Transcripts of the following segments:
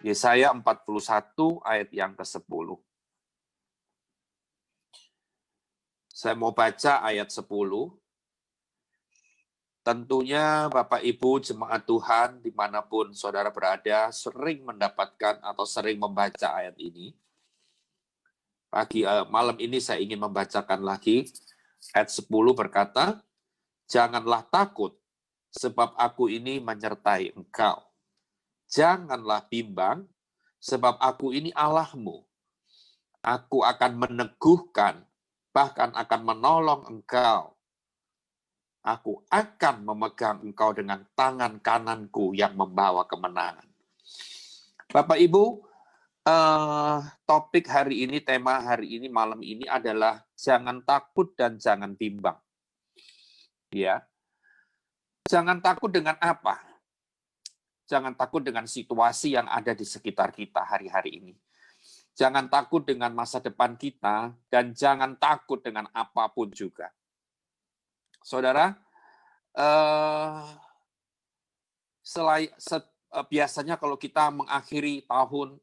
Yesaya 41 ayat yang ke-10. Saya mau baca ayat 10. Tentunya Bapak Ibu jemaat Tuhan dimanapun saudara berada sering mendapatkan atau sering membaca ayat ini. Malam ini saya ingin membacakan lagi. Ayat 10 berkata, "Janganlah takut, sebab aku ini menyertai engkau. Janganlah bimbang, sebab aku ini Allahmu. Aku akan meneguhkan, bahkan akan menolong engkau. Aku akan memegang engkau dengan tangan kananku yang membawa kemenangan." Bapak Ibu, topik hari ini, tema hari ini, malam ini adalah jangan takut dan jangan bimbang. Ya, jangan takut dengan apa? Jangan takut dengan situasi yang ada di sekitar kita hari-hari ini. Jangan takut dengan masa depan kita, dan jangan takut dengan apapun juga. Saudara, biasanya kalau kita mengakhiri tahun,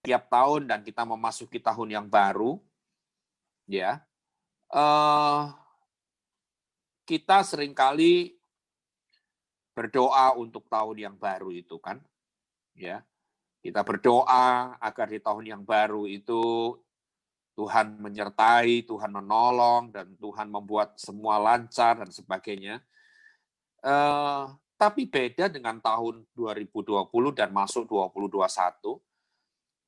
tiap tahun dan kita memasuki tahun yang baru, ya, kita seringkali berdoa untuk tahun yang baru itu kan, ya. Kita berdoa agar di tahun yang baru itu Tuhan menyertai, Tuhan menolong, dan Tuhan membuat semua lancar dan sebagainya. Tapi beda dengan tahun 2020 dan masuk 2021.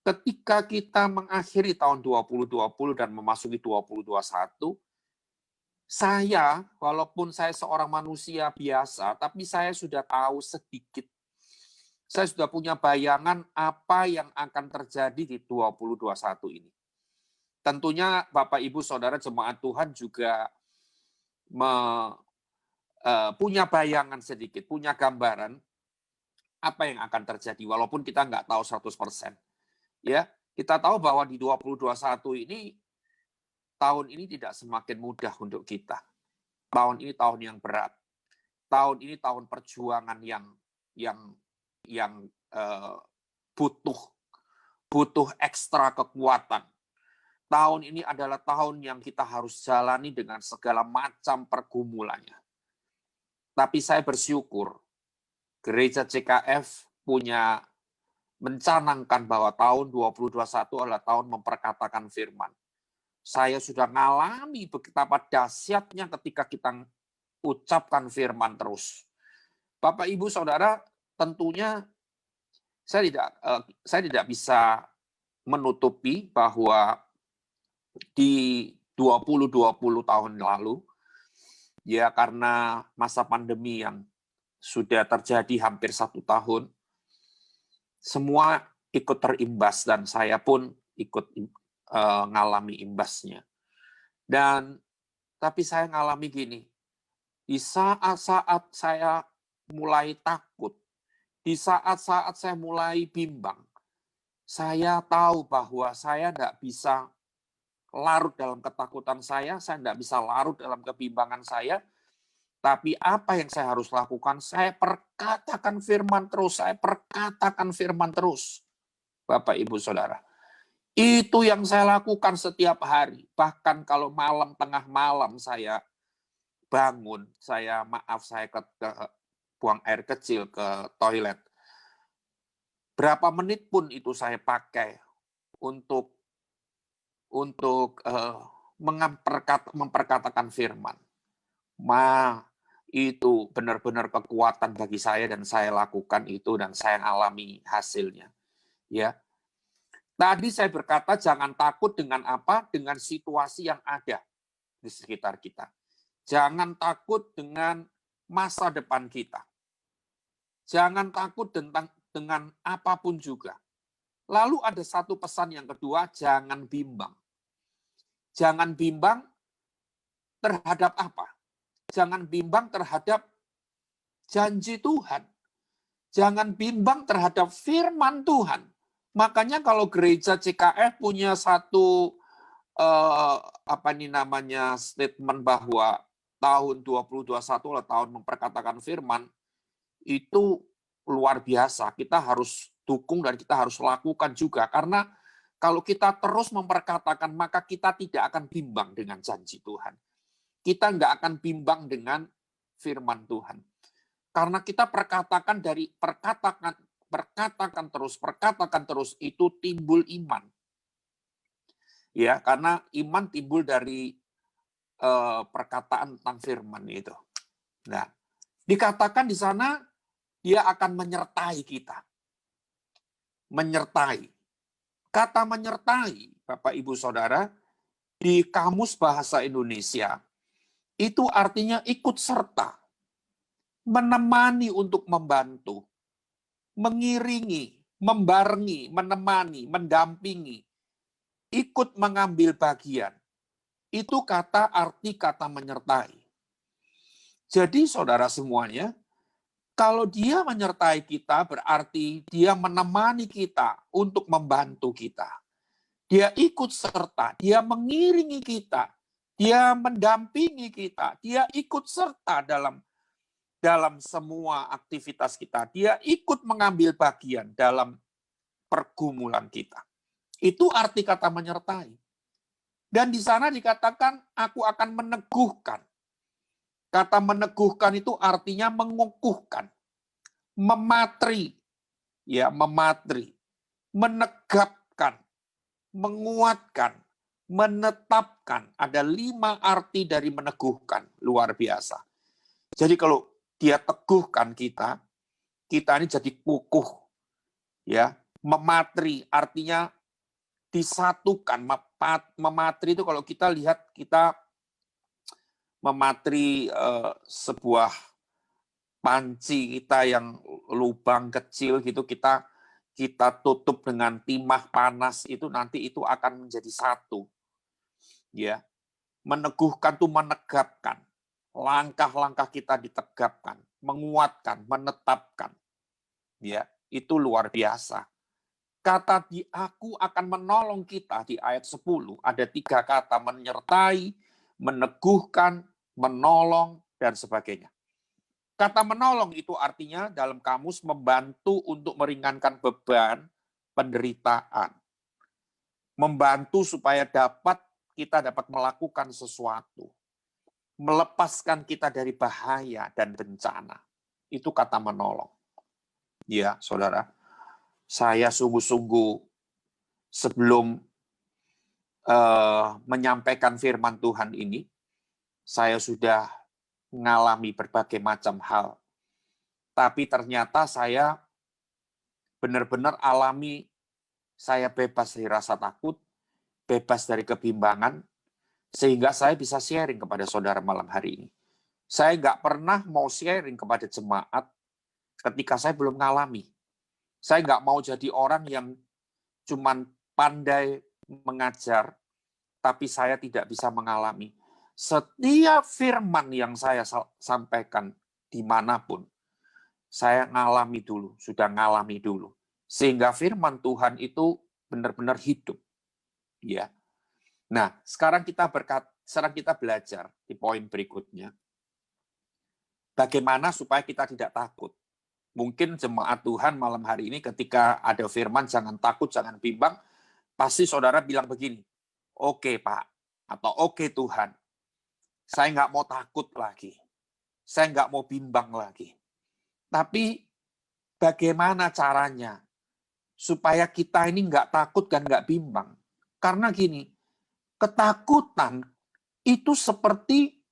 Ketika kita mengakhiri tahun 2020 dan memasuki 2021, saya, walaupun saya seorang manusia biasa, tapi saya sudah tahu sedikit. Saya sudah punya bayangan apa yang akan terjadi di 2021 ini. Tentunya Bapak, Ibu, Saudara jemaat Tuhan juga punya bayangan sedikit, punya gambaran apa yang akan terjadi, walaupun kita nggak tahu 100%. Ya, kita tahu bahwa di 2021 ini, tahun ini tidak semakin mudah untuk kita. Tahun ini tahun yang berat. Tahun ini tahun perjuangan yang butuh ekstra kekuatan. Tahun ini adalah tahun yang kita harus jalani dengan segala macam pergumulannya. Tapi saya bersyukur, Gereja CKF mencanangkan bahwa tahun 2021 adalah tahun memperkatakan firman. Saya sudah mengalami betapa dahsyatnya ketika kita ucapkan firman terus. Bapak, Ibu, Saudara, tentunya saya tidak bisa menutupi bahwa di 2020 tahun lalu, ya karena masa pandemi yang sudah terjadi hampir 1 tahun, semua ikut terimbas dan saya pun ikut ngalami imbasnya. Tapi saya ngalami gini, di saat-saat saya mulai takut, di saat-saat saya mulai bimbang, saya tahu bahwa saya tidak bisa larut dalam ketakutan saya tidak bisa larut dalam kebimbangan saya, tapi apa yang saya harus lakukan? Saya perkatakan firman terus, Bapak, Ibu, Saudara. Itu yang saya lakukan setiap hari. Bahkan kalau tengah malam saya bangun, saya buang air kecil ke toilet. Berapa menit pun itu saya pakai untuk memperkatakan firman. Itu benar-benar kekuatan bagi saya dan saya lakukan itu dan saya alami hasilnya. Ya. Tadi saya berkata jangan takut dengan apa? Dengan situasi yang ada di sekitar kita. Jangan takut dengan masa depan kita. Jangan takut dengan apapun juga. Lalu ada satu pesan yang kedua, jangan bimbang. Jangan bimbang terhadap apa? Jangan bimbang terhadap janji Tuhan. Jangan bimbang terhadap firman Tuhan. Makanya kalau gereja CKF punya satu statement bahwa tahun 2021 adalah tahun memperkatakan firman, itu luar biasa. Kita harus dukung dan kita harus lakukan juga. Karena kalau kita terus memperkatakan, maka kita tidak akan bimbang dengan janji Tuhan. Kita nggak akan bimbang dengan firman Tuhan. Karena kita perkatakan perkatakan terus itu timbul iman. Ya, karena iman timbul dari perkataan tentang firman itu. Nah, dikatakan di sana dia akan menyertai kita. Menyertai. Kata menyertai, Bapak Ibu Saudara, di Kamus Bahasa Indonesia itu artinya ikut serta, menemani untuk membantu, mengiringi, membarengi, menemani, mendampingi, ikut mengambil bagian. Itu arti kata menyertai. Jadi saudara semuanya, kalau dia menyertai kita berarti dia menemani kita untuk membantu kita. Dia ikut serta, dia mengiringi kita, dia mendampingi kita, dia ikut serta dalam semua aktivitas kita. Dia ikut mengambil bagian dalam pergumulan kita. Itu arti kata menyertai. Dan di sana dikatakan, aku akan meneguhkan. Kata meneguhkan itu artinya mengukuhkan, mematri, ya mematri, menegapkan, menguatkan, menetapkan. Ada 5 arti dari meneguhkan, luar biasa. Jadi kalau dia teguhkan kita ini jadi kukuh, ya mematri artinya disatukan. Mematri itu kalau kita lihat kita mematri sebuah panci kita yang lubang kecil gitu, kita tutup dengan timah panas itu, nanti itu akan menjadi satu. Ya, meneguhkan itu menegapkan. Langkah-langkah kita ditegapkan, menguatkan, menetapkan. Ya, itu luar biasa. Kata di aku akan menolong kita di ayat 10, ada 3 kata, menyertai, meneguhkan, menolong, dan sebagainya. Kata menolong itu artinya dalam kamus membantu untuk meringankan beban penderitaan. Membantu supaya kita dapat melakukan sesuatu. Melepaskan kita dari bahaya dan bencana. Itu kata menolong. Ya, saudara. Saya sungguh-sungguh sebelum menyampaikan firman Tuhan ini, saya sudah mengalami berbagai macam hal. Tapi ternyata saya benar-benar alami, saya bebas dari rasa takut, bebas dari kebimbangan, sehingga saya bisa sharing kepada saudara malam hari ini. Saya nggak pernah mau sharing kepada jemaat ketika saya belum mengalami. Saya nggak mau jadi orang yang cuman pandai mengajar, tapi saya tidak bisa mengalami. Setiap firman yang saya sampaikan dimanapun, saya sudah ngalami dulu. Sehingga firman Tuhan itu benar-benar hidup. Ya. Nah, sekarang kita belajar di poin berikutnya. Bagaimana supaya kita tidak takut. Mungkin jemaat Tuhan malam hari ini ketika ada firman jangan takut, jangan bimbang, pasti saudara bilang begini, oke Pak, atau oke Tuhan, saya nggak mau takut lagi, saya nggak mau bimbang lagi. Tapi bagaimana caranya supaya kita ini nggak takut dan nggak bimbang? Karena gini, ketakutan itu seperti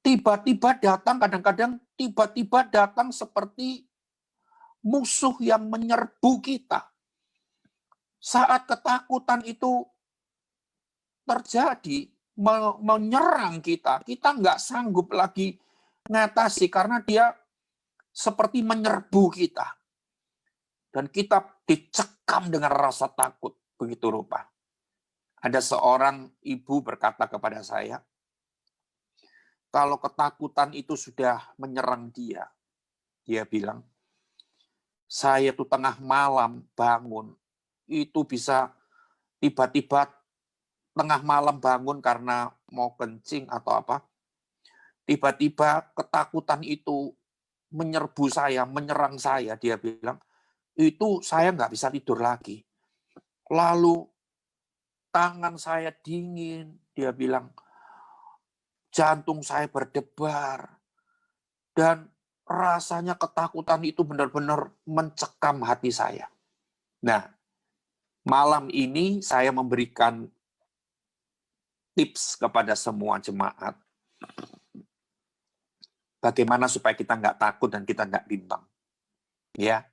tiba-tiba datang, kadang-kadang tiba-tiba datang seperti musuh yang menyerbu kita. Saat ketakutan itu terjadi, menyerang kita nggak sanggup lagi mengatasi karena dia seperti menyerbu kita. Dan kita dicekam dengan rasa takut, begitu rupa. Ada seorang ibu berkata kepada saya, kalau ketakutan itu sudah menyerang dia bilang, saya tuh tengah malam bangun, itu bisa tiba-tiba tengah malam bangun karena mau kencing atau apa, tiba-tiba ketakutan itu menyerbu saya, menyerang saya, dia bilang, itu saya nggak bisa tidur lagi. Lalu tangan saya dingin, dia bilang, jantung saya berdebar, dan rasanya ketakutan itu benar-benar mencekam hati saya. Nah, malam ini saya memberikan tips kepada semua jemaat, bagaimana supaya kita nggak takut dan kita nggak bimbang. Ya,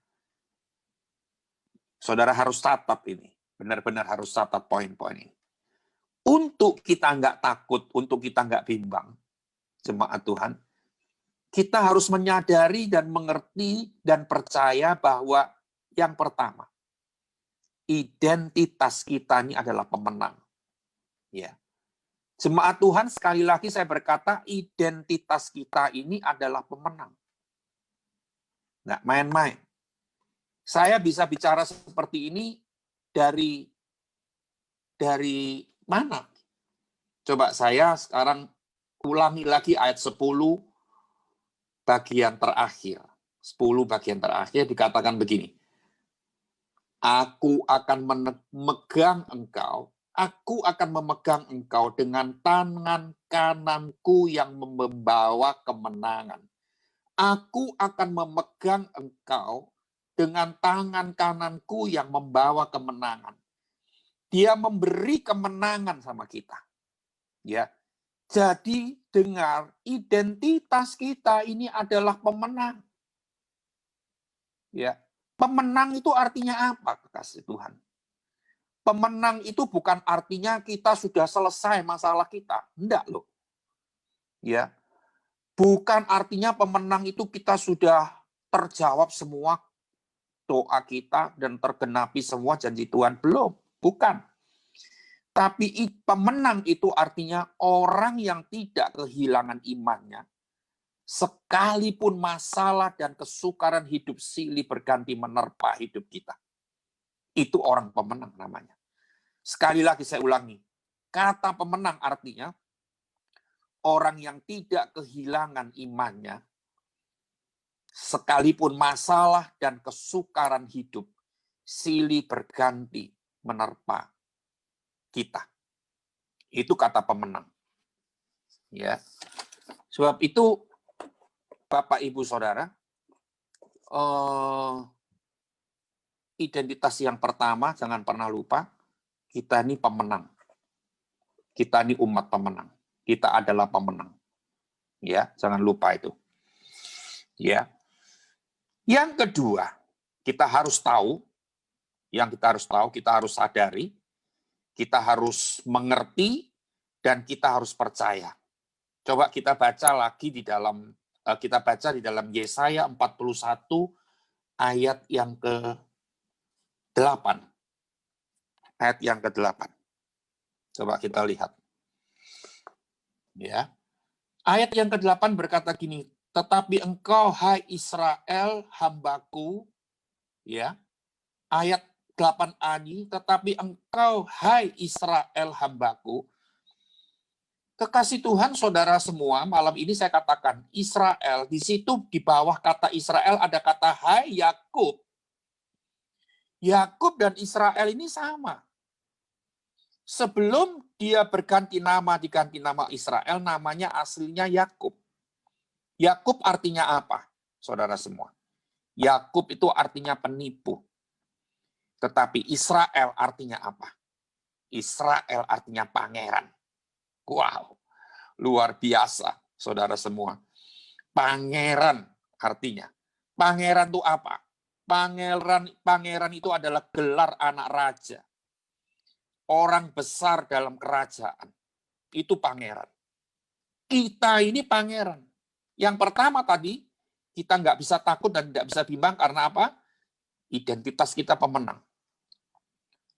saudara harus catat ini, benar-benar harus catat poin-poin ini. Untuk kita nggak takut, untuk kita nggak bimbang, jemaat Tuhan, kita harus menyadari dan mengerti dan percaya bahwa yang pertama, identitas kita ini adalah pemenang. Ya. Jemaat Tuhan, sekali lagi saya berkata, identitas kita ini adalah pemenang. Nggak main-main. Saya bisa bicara seperti ini dari mana? Coba saya sekarang ulangi lagi ayat 10 bagian terakhir. 10 bagian terakhir dikatakan begini. Aku akan memegang engkau, aku akan memegang engkau dengan tangan kananku yang membawa kemenangan. Aku akan memegang engkau dengan tangan kananku yang membawa kemenangan. Dia memberi kemenangan sama kita. Ya. Jadi dengar, identitas kita ini adalah pemenang. Ya. Pemenang itu artinya apa, kekasih Tuhan? Pemenang itu bukan artinya kita sudah selesai masalah kita. Enggak loh. Ya. Bukan artinya pemenang itu kita sudah terjawab semua doa kita dan tergenapi semua janji Tuhan. Belum. Bukan. Tapi pemenang itu artinya orang yang tidak kehilangan imannya, sekalipun masalah dan kesukaran hidup silih berganti menerpa hidup kita. Itu orang pemenang namanya. Sekali lagi saya ulangi, kata pemenang artinya orang yang tidak kehilangan imannya, sekalipun masalah dan kesukaran hidup silih berganti menerpa kita. Itu kata pemenang. Ya. Sebab itu Bapak Ibu Saudara, identitas yang pertama jangan pernah lupa, kita ini pemenang. Kita ini umat pemenang. Kita adalah pemenang. Ya, jangan lupa itu. Ya. Yang kedua, kita harus tahu, kita harus sadari, kita harus mengerti, dan kita harus percaya. Coba kita baca lagi di dalam Yesaya 41 ayat yang ke-8. Ayat yang ke-8. Coba kita lihat. Ya. Ayat yang ke-8 berkata gini, tetapi engkau hai Israel hambaku, ya. Ayat 8a ini, tetapi engkau hai Israel hambaku. Kekasih Tuhan, saudara semua, malam ini saya katakan Israel, di situ di bawah kata Israel ada kata hai Yakub. Yakub dan Israel ini sama. Sebelum dia diganti nama Israel, namanya aslinya Yakub. Yakub artinya apa, saudara semua? Yakub itu artinya penipu. Tetapi Israel artinya apa? Israel artinya pangeran. Wow, luar biasa, saudara semua. Pangeran artinya. Pangeran itu apa? Pangeran itu adalah gelar anak raja. Orang besar dalam kerajaan. Itu pangeran. Kita ini pangeran. Yang pertama tadi, kita nggak bisa takut dan tidak bisa bimbang karena apa? Identitas kita pemenang.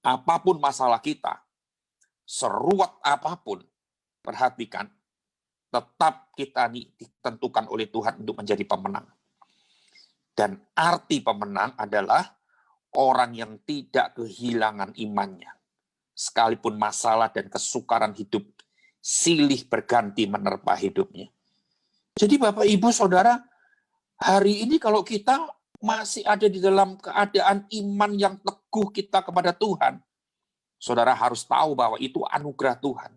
Apapun masalah kita, seruat apapun, perhatikan, tetap kita ditentukan oleh Tuhan untuk menjadi pemenang. Dan arti pemenang adalah orang yang tidak kehilangan imannya. Sekalipun masalah dan kesukaran hidup silih berganti menerpa hidupnya. Jadi Bapak Ibu Saudara, Hari ini kalau kita masih ada di dalam keadaan iman yang teguh kita kepada Tuhan, saudara harus tahu bahwa itu anugerah Tuhan.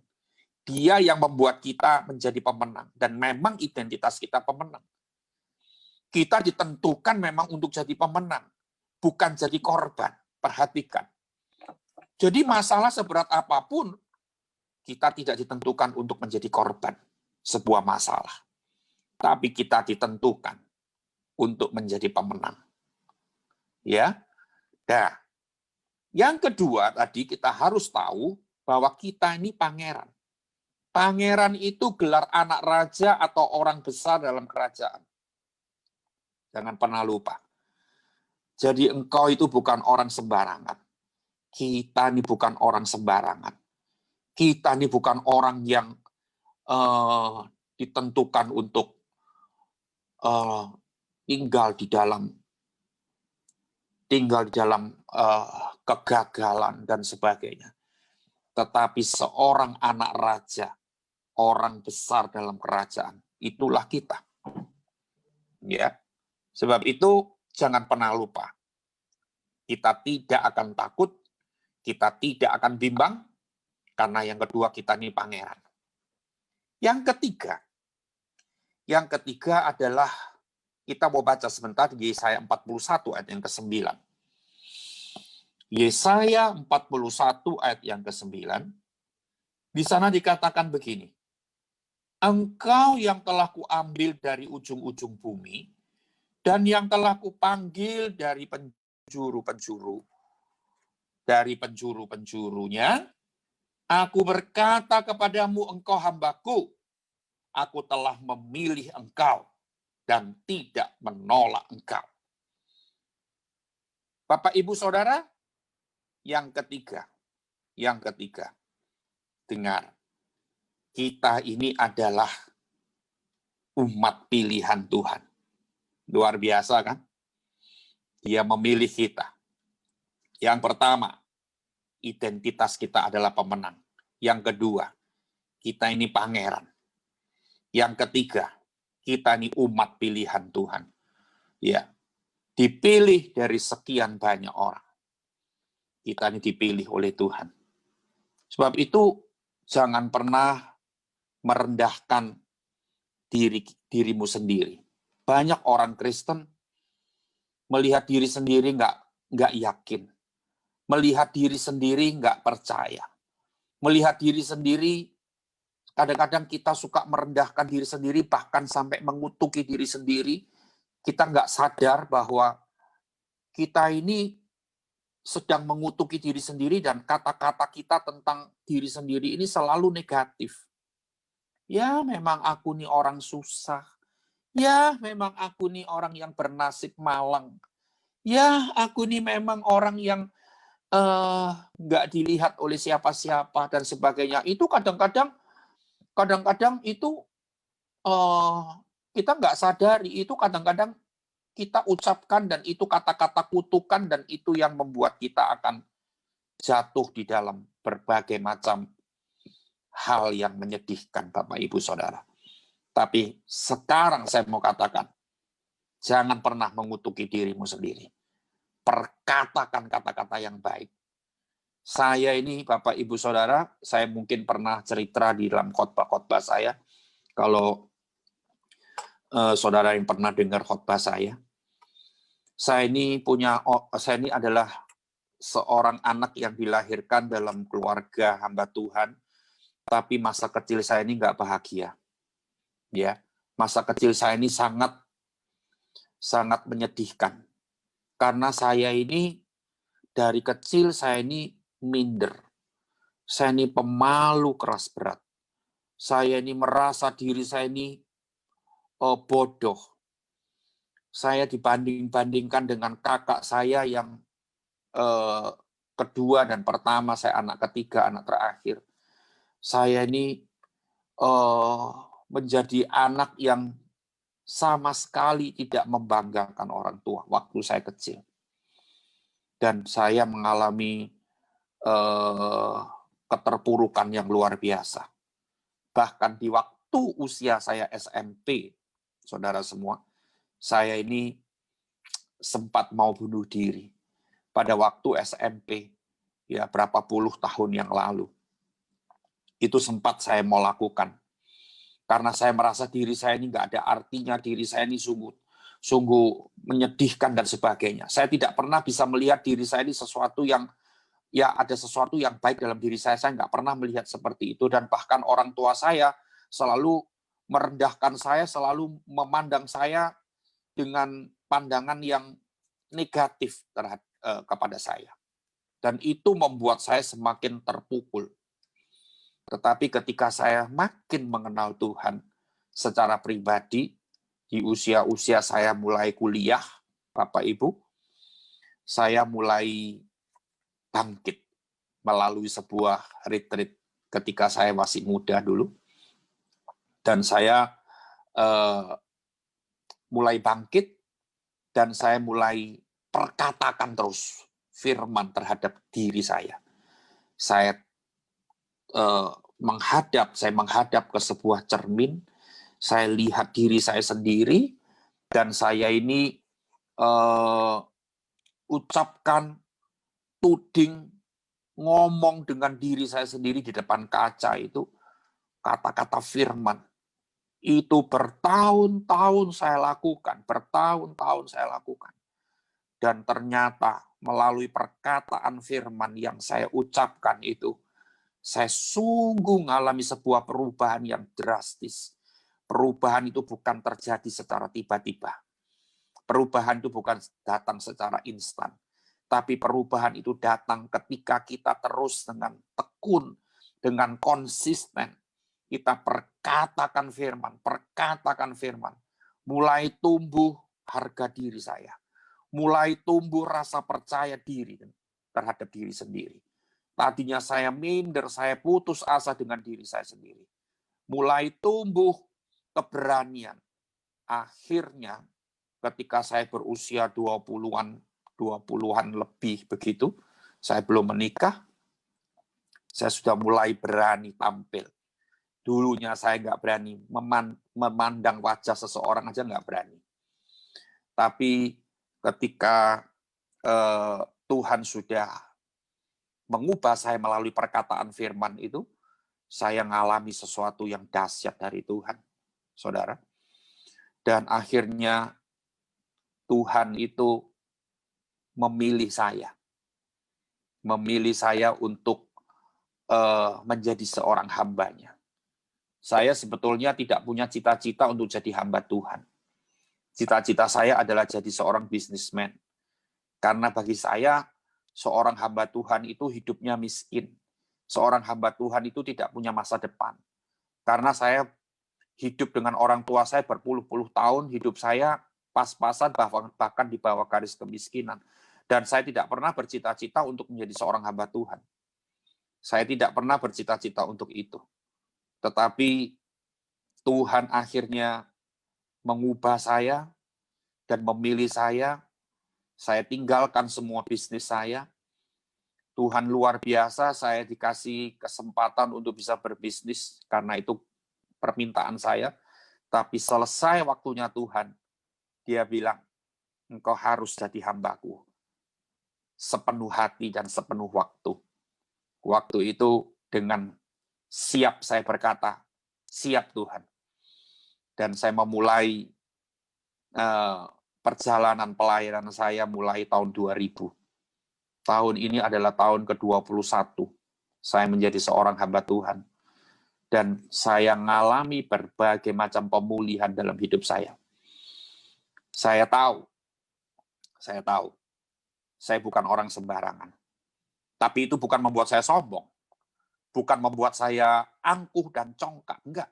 Dia yang membuat kita menjadi pemenang. Dan memang identitas kita pemenang. Kita ditentukan memang untuk jadi pemenang, bukan jadi korban. Perhatikan. Jadi masalah seberat apapun, kita tidak ditentukan untuk menjadi korban sebuah masalah. Tapi kita ditentukan untuk menjadi pemenang. Ya. Nah, yang kedua tadi kita harus tahu bahwa kita ini pangeran. Pangeran itu gelar anak raja atau orang besar dalam kerajaan. Jangan pernah lupa. Jadi engkau itu bukan orang sembarangan. Kita ini bukan orang sembarangan. Kita ini bukan orang yang ditentukan untuk tinggal di dalam kegagalan dan sebagainya. Tetapi seorang anak raja, orang besar dalam kerajaan, itulah kita. Ya. Sebab itu jangan pernah lupa. Kita tidak akan takut, kita tidak akan bimbang, karena yang kedua kita ini pangeran. Yang ketiga adalah kita mau baca sebentar di Yesaya 41 ayat yang ke-9. Yesaya 41 ayat yang ke-9, di sana dikatakan begini, Engkau yang telah kuambil dari ujung-ujung bumi, dan yang telah kupanggil dari penjuru-penjurunya, aku berkata kepadamu, engkau hambaku, aku telah memilih engkau, dan tidak menolak engkau. Bapak, Ibu, Saudara, yang ketiga, dengar, kita ini adalah umat pilihan Tuhan. Luar biasa kan? Dia memilih kita. Yang pertama, identitas kita adalah pemenang. Yang kedua, kita ini pangeran. Yang ketiga, kita ini umat pilihan Tuhan. Ya, dipilih dari sekian banyak orang. Kita ini dipilih oleh Tuhan. Sebab itu, jangan pernah merendahkan dirimu sendiri. Banyak orang Kristen melihat diri sendiri nggak yakin, melihat diri sendiri nggak percaya, melihat diri sendiri. Kadang-kadang kita suka merendahkan diri sendiri, bahkan sampai mengutuki diri sendiri. Kita nggak sadar bahwa kita ini sedang mengutuki diri sendiri, dan kata-kata kita tentang diri sendiri ini selalu negatif. Ya, memang aku nih orang susah. Ya, memang aku nih orang yang bernasib malang. Ya, aku nih memang orang yang nggak dilihat oleh siapa-siapa dan sebagainya. Itu kadang-kadang itu kita nggak sadari, itu kadang-kadang kita ucapkan, dan itu kata-kata kutukan, dan itu yang membuat kita akan jatuh di dalam berbagai macam hal yang menyedihkan, Bapak, Ibu, Saudara. Tapi sekarang saya mau katakan, jangan pernah mengutuki dirimu sendiri. Perkatakan kata-kata yang baik. Saya ini, Bapak, Ibu, Saudara, saya mungkin pernah cerita di dalam khotbah-khotbah saya. Kalau saudara yang pernah dengar khotbah saya ini adalah seorang anak yang dilahirkan dalam keluarga hamba Tuhan, tapi masa kecil saya ini nggak bahagia. Ya, masa kecil saya ini sangat menyedihkan, karena saya ini dari kecil saya ini minder, saya ini pemalu keras berat, saya ini merasa diri saya ini bodoh. Saya dibanding-bandingkan dengan kakak saya yang kedua dan pertama, saya anak ketiga, anak terakhir. Saya ini menjadi anak yang sama sekali tidak membanggakan orang tua waktu saya kecil. Dan saya mengalami keterpurukan yang luar biasa. Bahkan di waktu usia saya SMP, saudara semua, Saya ini sempat mau bunuh diri pada waktu SMP, ya berapa puluh tahun yang lalu. Itu sempat saya mau lakukan. Karena saya merasa diri saya ini nggak ada artinya, diri saya ini sungguh menyedihkan dan sebagainya. Saya tidak pernah bisa melihat diri saya ini sesuatu yang, ya ada sesuatu yang baik dalam diri saya nggak pernah melihat seperti itu. Dan bahkan orang tua saya selalu merendahkan saya, selalu memandang saya dengan pandangan yang negatif kepada saya. Dan itu membuat saya semakin terpukul. Tetapi ketika saya makin mengenal Tuhan secara pribadi, di usia-usia saya mulai kuliah, Bapak Ibu, saya mulai bangkit melalui sebuah retreat ketika saya masih muda dulu. Dan saya mulai bangkit, dan saya mulai perkatakan terus firman terhadap diri saya. Saya menghadap ke sebuah cermin, saya lihat diri saya sendiri, dan saya ini ucapkan, tuding, ngomong dengan diri saya sendiri di depan kaca itu, kata-kata firman. Itu bertahun-tahun saya lakukan, Dan ternyata melalui perkataan firman yang saya ucapkan itu, saya sungguh mengalami sebuah perubahan yang drastis. Perubahan itu bukan terjadi secara tiba-tiba. Perubahan itu bukan datang secara instan. Tapi perubahan itu datang ketika kita terus dengan tekun, dengan konsisten. Kita perkatakan firman. Mulai tumbuh harga diri saya. Mulai tumbuh rasa percaya diri terhadap diri sendiri. Tadinya saya minder, saya putus asa dengan diri saya sendiri. Mulai tumbuh keberanian. Akhirnya ketika saya berusia 20-an lebih begitu, saya belum menikah, saya sudah mulai berani tampil. Dulunya saya nggak berani memandang wajah seseorang aja nggak berani. Tapi ketika Tuhan sudah mengubah saya melalui perkataan firman itu, saya mengalami sesuatu yang dahsyat dari Tuhan, saudara. Dan akhirnya Tuhan itu memilih saya untuk menjadi seorang hambanya. Saya sebetulnya tidak punya cita-cita untuk jadi hamba Tuhan. Cita-cita saya adalah jadi seorang bisnismen. Karena bagi saya, seorang hamba Tuhan itu hidupnya miskin. Seorang hamba Tuhan itu tidak punya masa depan. Karena saya hidup dengan orang tua saya berpuluh-puluh tahun, hidup saya pas-pasan bahkan di bawah garis kemiskinan. Dan saya tidak pernah bercita-cita untuk menjadi seorang hamba Tuhan. Saya tidak pernah bercita-cita untuk itu. Tetapi Tuhan akhirnya mengubah saya dan memilih saya. Saya tinggalkan semua bisnis saya. Tuhan luar biasa, saya dikasih kesempatan untuk bisa berbisnis karena itu permintaan saya. Tapi selesai waktunya Tuhan, dia bilang, engkau harus jadi hambaku. Sepenuh hati dan sepenuh waktu. Waktu itu dengan siap saya berkata, siap Tuhan. Dan saya memulai perjalanan pelayanan saya mulai tahun 2000. Tahun ini adalah tahun ke-21. Saya menjadi seorang hamba Tuhan. Dan saya mengalami berbagai macam pemulihan dalam hidup saya. Saya tahu, saya bukan orang sembarangan. Tapi itu bukan membuat saya sombong. Bukan membuat saya angkuh dan congkak. Enggak.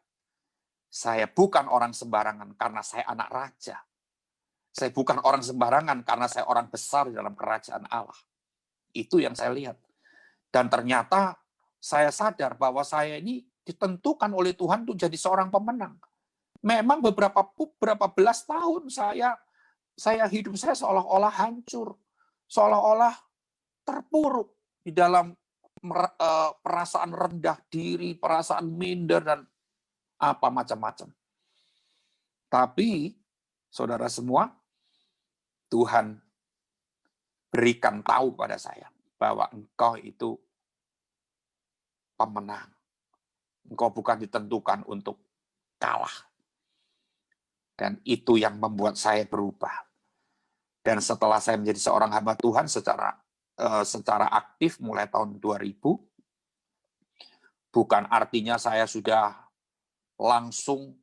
Saya bukan orang sembarangan karena saya anak raja. Saya bukan orang sembarangan karena saya orang besar dalam kerajaan Allah. Itu yang saya lihat. Dan ternyata saya sadar bahwa saya ini ditentukan oleh Tuhan untuk jadi seorang pemenang. Memang beberapa belas tahun hidup saya seolah-olah hancur, seolah-olah terpuruk di dalam perasaan rendah diri, perasaan minder, dan apa macam-macam. Tapi Saudara semua, Tuhan berikan tahu pada saya bahwa engkau itu pemenang. Engkau bukan ditentukan untuk kalah. Dan itu yang membuat saya berubah. Dan setelah saya menjadi seorang hamba Tuhan secara aktif mulai tahun 2000, bukan artinya saya sudah langsung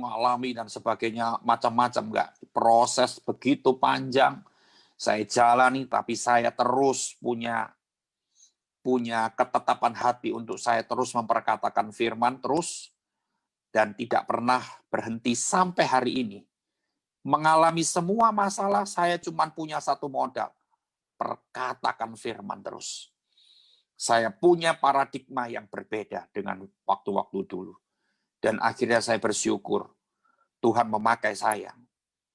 alami dan sebagainya, macam-macam, enggak. Proses begitu panjang saya jalani, tapi saya terus punya ketetapan hati untuk saya terus memperkatakan firman terus, dan tidak pernah berhenti sampai hari ini. Mengalami semua masalah, saya cuma punya satu modal, perkatakan firman terus. Saya punya paradigma yang berbeda dengan waktu-waktu dulu. Dan akhirnya saya bersyukur, Tuhan memakai saya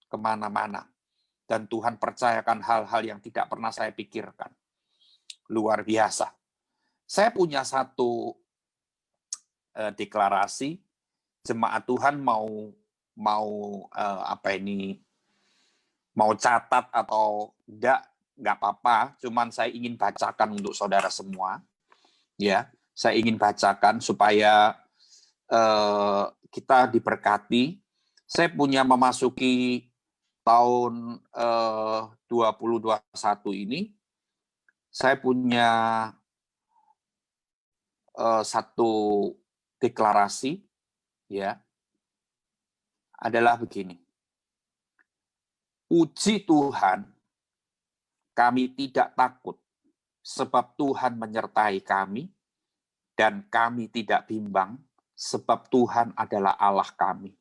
kemana-mana. Dan Tuhan percayakan hal-hal yang tidak pernah saya pikirkan. Luar biasa. Saya punya satu deklarasi, jemaat Tuhan mau catat atau enggak apa-apa, cuman saya ingin bacakan untuk saudara semua. Ya, saya ingin bacakan supaya kita diberkati. Saya punya memasuki tahun 2021 ini, saya punya satu deklarasi, ya, adalah begini. Puji Tuhan, kami tidak takut, sebab Tuhan menyertai kami, dan kami tidak bimbang, sebab Tuhan adalah Allah kami.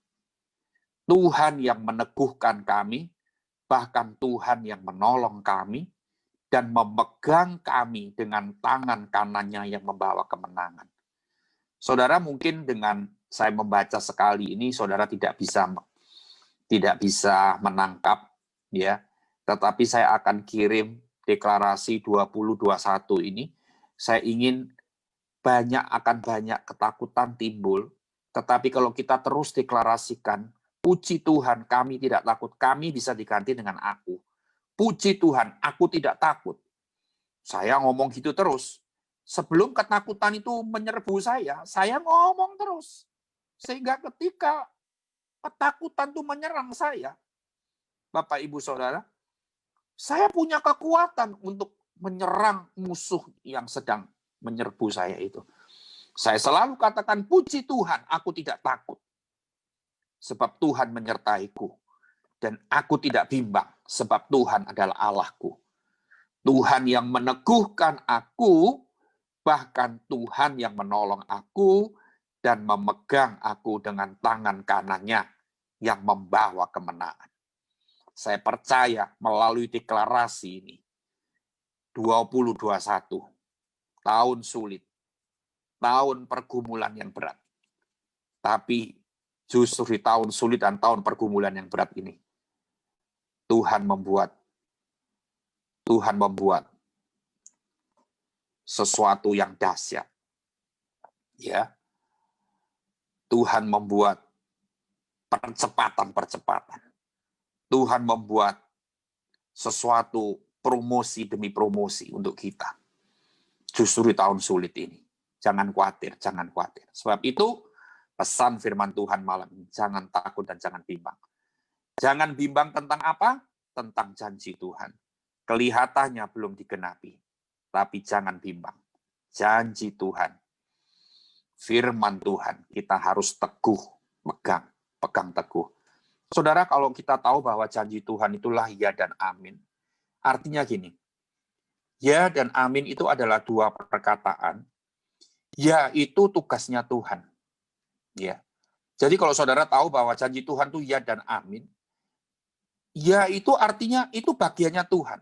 Tuhan yang meneguhkan kami, bahkan Tuhan yang menolong kami, dan memegang kami dengan tangan kanannya yang membawa kemenangan. Saudara, mungkin dengan saya membaca sekali ini, saudara tidak bisa menangkap, ya. Tetapi saya akan kirim deklarasi 2021 ini. Saya ingin akan banyak ketakutan timbul, tetapi kalau kita terus deklarasikan, puji Tuhan, kami tidak takut, kami bisa diganti dengan aku. Puji Tuhan, aku tidak takut. Saya ngomong gitu terus. Sebelum ketakutan itu menyerbu saya ngomong terus. Sehingga ketika ketakutan itu menyerang saya, Bapak, Ibu, Saudara, saya punya kekuatan untuk menyerang musuh yang sedang menyerbu saya itu. Saya selalu katakan, puji Tuhan, aku tidak takut. Sebab Tuhan menyertaiku. Dan aku tidak bimbang, sebab Tuhan adalah Allahku. Tuhan yang meneguhkan aku, bahkan Tuhan yang menolong aku, dan memegang aku dengan tangan kanannya yang membawa kemenangan. Saya percaya melalui deklarasi ini, 2021, tahun sulit, tahun pergumulan yang berat. Tapi justru di tahun sulit dan tahun pergumulan yang berat ini, Tuhan membuat sesuatu yang dahsyat. Ya. Tuhan membuat percepatan. Tuhan membuat sesuatu promosi demi promosi untuk kita. Justru di tahun sulit ini. Jangan khawatir. Sebab itu pesan firman Tuhan malam ini, jangan takut dan jangan bimbang. Jangan bimbang tentang apa? Tentang janji Tuhan. Kelihatannya belum digenapi, tapi jangan bimbang. Janji Tuhan, firman Tuhan, kita harus teguh, pegang teguh. Saudara, kalau kita tahu bahwa janji Tuhan itulah ya dan amin, artinya gini, ya dan amin itu adalah dua perkataan, ya itu tugasnya Tuhan. Ya. Jadi kalau saudara tahu bahwa janji Tuhan itu ya dan amin, ya itu artinya itu bagiannya Tuhan.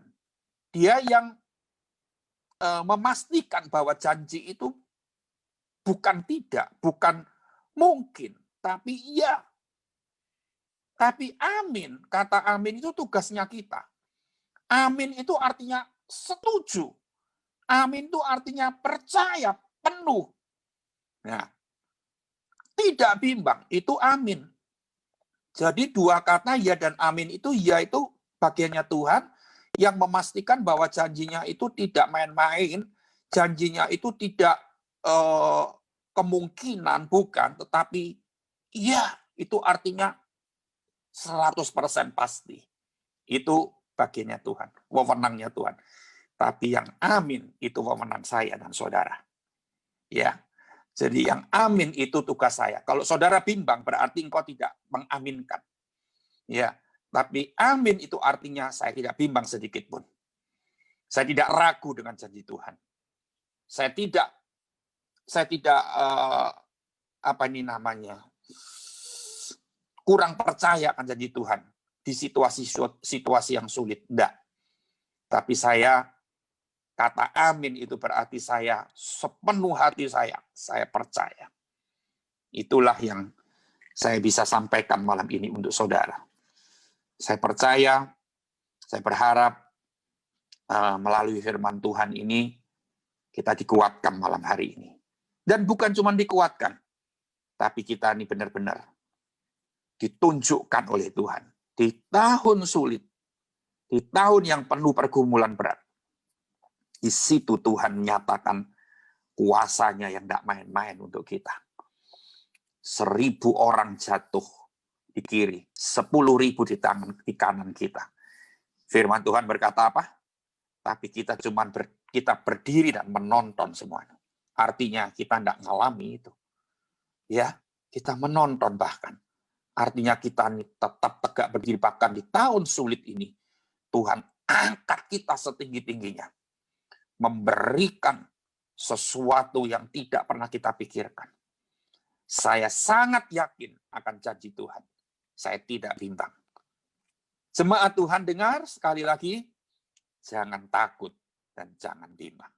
Dia yang memastikan bahwa janji itu bukan tidak, bukan mungkin, tapi iya. Tapi amin, kata amin itu tugasnya kita. Amin itu artinya setuju. Amin itu artinya percaya penuh. Nah, Tidak bimbang, itu amin. Jadi dua kata ya dan amin itu, ya itu bagiannya Tuhan yang memastikan bahwa janjinya itu tidak main-main, janjinya itu tidak kemungkinan, bukan, tetapi ya itu artinya 100% pasti. Itu bagiannya Tuhan, wewenangnya Tuhan. Tapi yang amin itu wewenang saya dan saudara. Ya. Jadi yang amin itu tugas saya. Kalau saudara bimbang berarti engkau tidak mengaminkan. Ya, tapi amin itu artinya saya tidak bimbang sedikit pun. Saya tidak ragu dengan janji Tuhan. Saya tidak apa ini namanya? Kurang percaya akan janji Tuhan di situasi yang sulit. Enggak. Tapi saya kata amin itu berarti saya sepenuh hati saya percaya. Itulah yang saya bisa sampaikan malam ini untuk saudara. Saya percaya, saya berharap melalui firman Tuhan ini kita dikuatkan malam hari ini. Dan bukan cuma dikuatkan, tapi kita ini benar-benar ditunjukkan oleh Tuhan. Di tahun sulit, di tahun yang penuh pergumulan berat, di situ Tuhan menyatakan kuasanya yang tidak main-main untuk kita. 1.000 orang jatuh di kiri, 10.000 di kanan kita. Firman Tuhan berkata apa? Tapi kita kita berdiri dan menonton semuanya. Artinya kita tidak mengalami itu. Ya, kita menonton bahkan. Artinya kita tetap tegak berdiri bahkan di tahun sulit ini. Tuhan angkat kita setinggi-tingginya. Memberikan sesuatu yang tidak pernah kita pikirkan. Saya sangat yakin akan janji Tuhan. Saya tidak bimbang. Jemaat Tuhan dengar sekali lagi, jangan takut dan jangan bimbang.